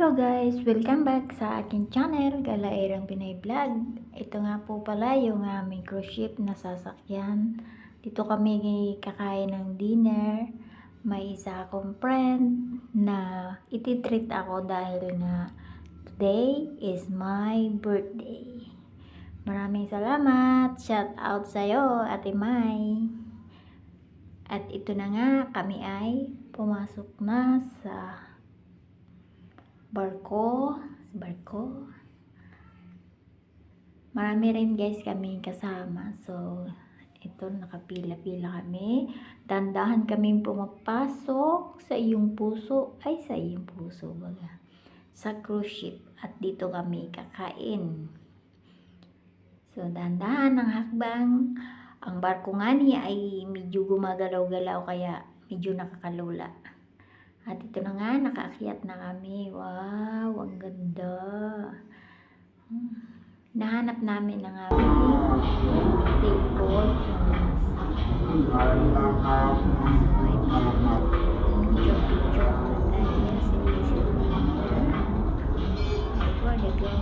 Hello guys! Welcome back sa aking channel, Galairang Pinay Vlog. Ito nga po pala yung aming cruise ship na sasakyan. Dito kami kakain ng dinner. May isa akong friend na ititreat ako dahil nga today is my birthday. Maraming salamat! Shout out sa'yo, Ate Mai! At ito na nga, kami ay pumasok na sa barko. Marami rin guys kami kasama. So, ito nakapila-pila kami. Dandahan kaming pumapasok sa iyong puso. Ay, sa iyong puso baga. Sa cruise ship. At dito kami kakain. So, dandahan ang hakbang. Ang barko nga niya ay medyo gumagalaw-galaw kaya medyo nakakalula. At ito na nga, nakaakyat na kami. Wow, ang ganda. Nahanap namin ang aming table. Picture muna tayo. Silbi-silbi muna. Where they go?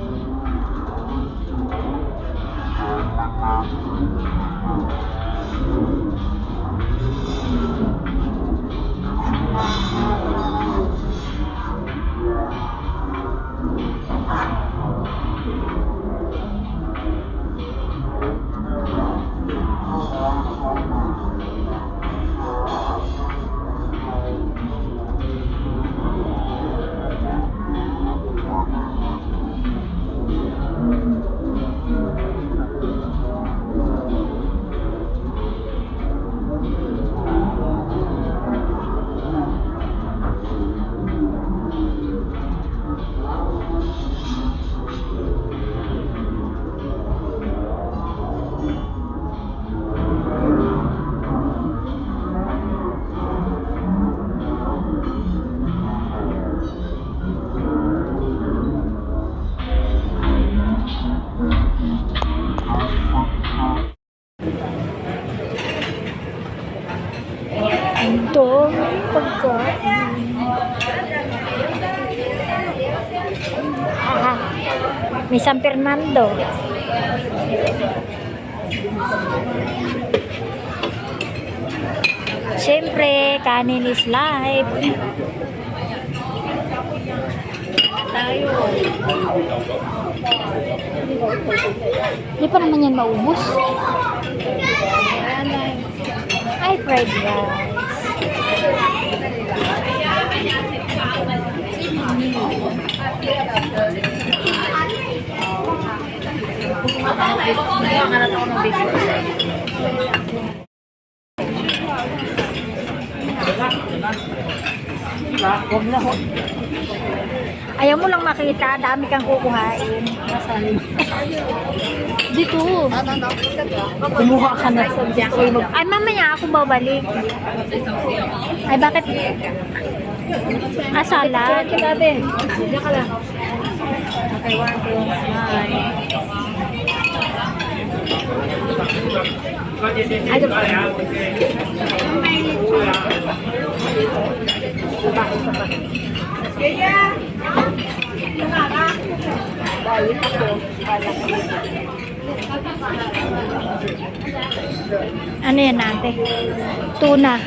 Ito, pagkain. May San Fernando. Siyempre, kanin is life. Tayo. Di pa naman yan maubos. Ay, fried rice. Ayaw mo lang makita, dami kang kukuhain. Dito. Kumuha ka na. Ay, mamaya ako babalik. Ay, bakit? Salad. Diyan ka lang. Okay, 1, 2, 9. Ay, diba? Ano yan natin? Tuna.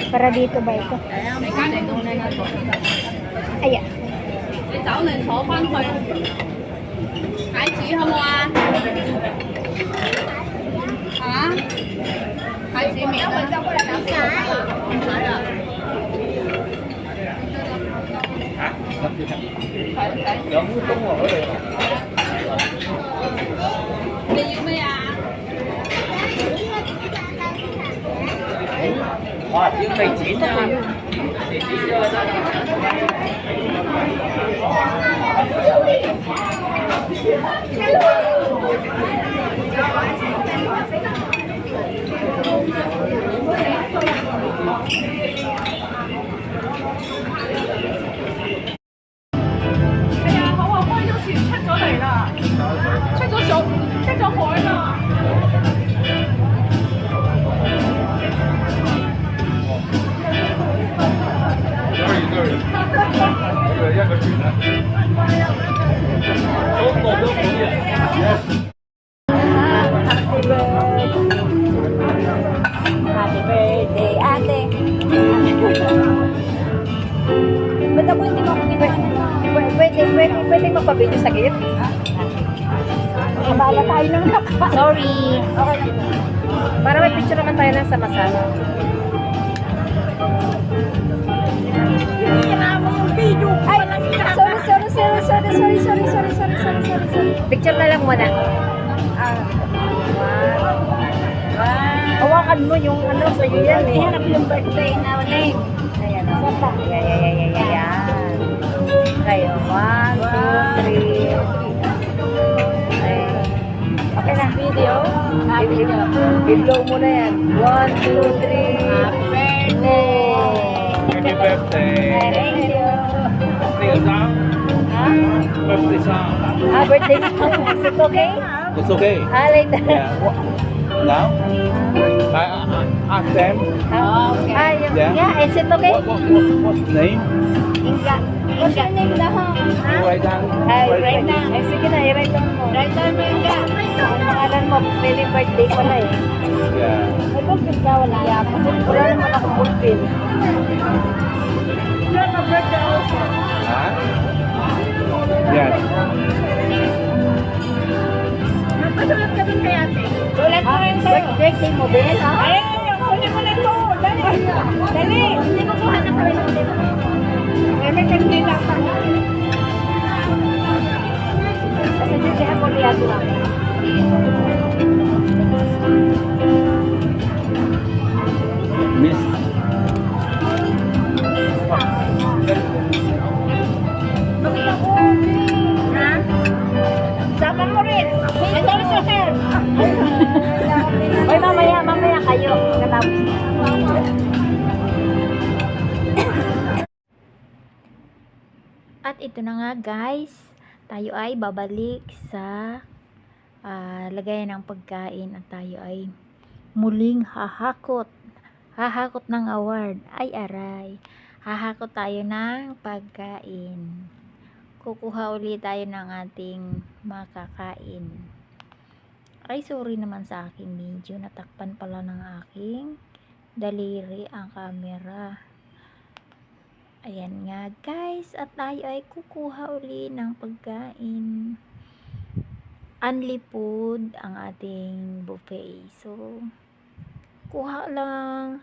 Para dito ba ito? Ayan. 你找人坐翻去，解紙好冇啊？嚇？解紙面啊？唔使啊？有烏冬喎，佢哋。你要咩啊？哇！要未剪啊？你剪咗啦。係啊，好啊，開咗船出咗嚟啦，出咗 Happy birthday, ate. Ba't ako hindi mo pwede magpa-video sa gift? Kabala tayo ng naka. Sorry. Okay. Para may picture naman tayo ng sama-sama. Ay, sorry. Picture na lang muna. Hawakan mo yung ano sa iyo yan eh. Ihanap yung birthday na name. Ayan. Ayan. Kayo. 1, 2, 3. Okay na. Video. Video mo na yan. 1, 2, 3. Happy birthday. Happy birthday. Thank you. Sing a song. Birthday song. Birthday song. Is it okay? It's okay. Later. Yeah. Now, ask them. Yeah, is it okay? What's the name? Inga. What's your name daw? You write down. Write down. Ay, sige na, i-write down mo. Write down mo, Inga. Ang pangalan mo, pwede birthday pala eh. Yeah. May bulpin ka, wala. Yeah, wala naman akong bulpin. You have a birthday also. Huh? Yes. Magpasulat ka din kay ate. Sulat mo rin sa'yo. Birthday mo, Ben, ha? Ay, kunin mo na ito. Dali. Dali. Hindi ko kuha na kami ng dito. May kandila pa. Kasi sisihan ko liya ito lang. Miss. Ha? Sama mo rin. May sorry sa hair. Oy, mamaya kayo. Katapos. At ito na nga guys, tayo ay babalik sa lagayan ng pagkain at tayo ay muling hahakot ng award. Ay aray, hahakot tayo ng pagkain. Kukuha ulit tayo ng ating makakain. Ay sorry naman sa aking video, natakpan pala ng aking daliri ang camera. Ayan nga guys, at tayo ay kukuha uli ng pagkain. Unli food ang ating buffet. So, kuha lang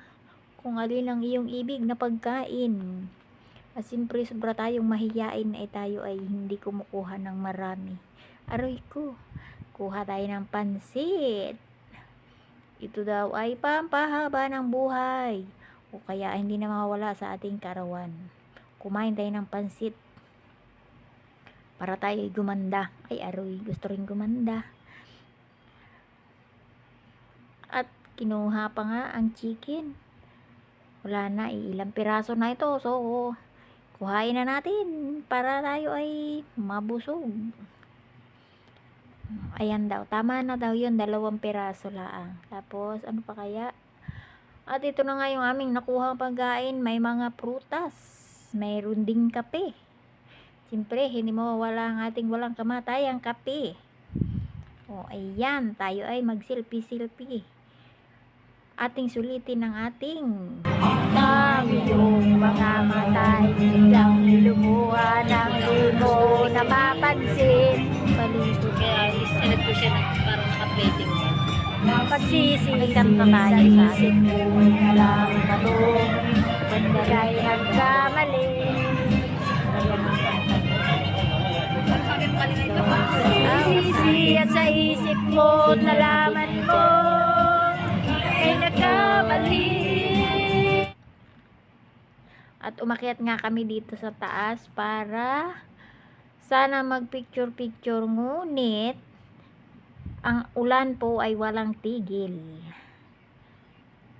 kung alin ang iyong ibig na pagkain. At siyempre, sobra tayong mahiyain ay tayo ay hindi kumukuha ng marami. Aroy ko, kuha tayo ng pansit. Ito daw ay pampahaba ng buhay. O kaya hindi na mawala sa ating karawan. Kumain tayo ng pansit para tayo ay gumanda. Ay aroy, gusto rin gumanda. At kinuha pa nga ang chicken. Wala na, ilang piraso na ito. So, kuhain na natin para tayo ay mabusog. Ayan daw, tama na daw yun, 2 piraso lang. Tapos, ano pa kaya? At ito na nga yung aming nakuhang pagkain. May mga prutas. Mayroon ding kape. Siyempre, hindi mawawala ang ating walang kamatayang kape. O, ayan. Tayo ay mag-selfie-selfie. Ating sulitin ng ating yung mga matay. Biglang lumuha ng lumo na mapansin. Palito kaya, isanad ko siya ng parang naka-plating siya. Pagsisilikan na tayo sa isip ko. Alam na to, bandalay nagkamali. Sisi at sa isip mo, nalaman mo, kay nagkamali. At umakyat nga kami dito sa taas para sana mag-picture-picture, ngunit ang ulan po ay walang tigil.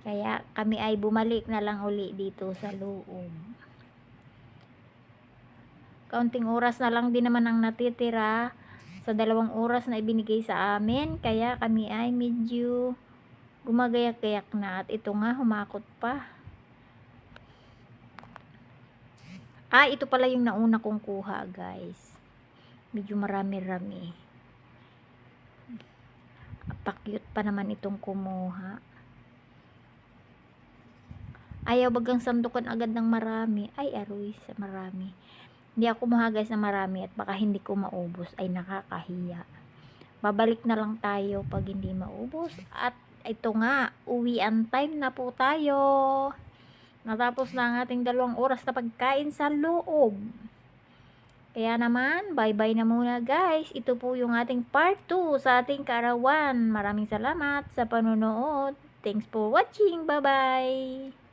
Kaya kami ay bumalik na lang uli dito sa loob. Kaunting oras na lang din naman ang natitira sa 2 oras na ibinigay sa amin. Kaya kami ay medyo gumagayak-gayak na. At ito nga, humakot pa. Ito pala yung nauna kong kuha, guys. Medyo marami-rami. Pa-cute pa naman itong kumuha. Ayaw bagang sandukan agad ng marami. Ay, aroy, sa marami. Hindi ako kumuha, guys, na marami at baka hindi ko maubos. Ay, nakakahiya. Babalik na lang tayo pag hindi maubos. At ito nga, uwian time na po tayo. Natapos na ang ating 2 oras na pagkain sa loob. Kaya naman, bye-bye na muna, guys. Ito po yung ating part 2 sa ating kaarawan. Maraming salamat sa panonood. Thanks for watching. Bye-bye!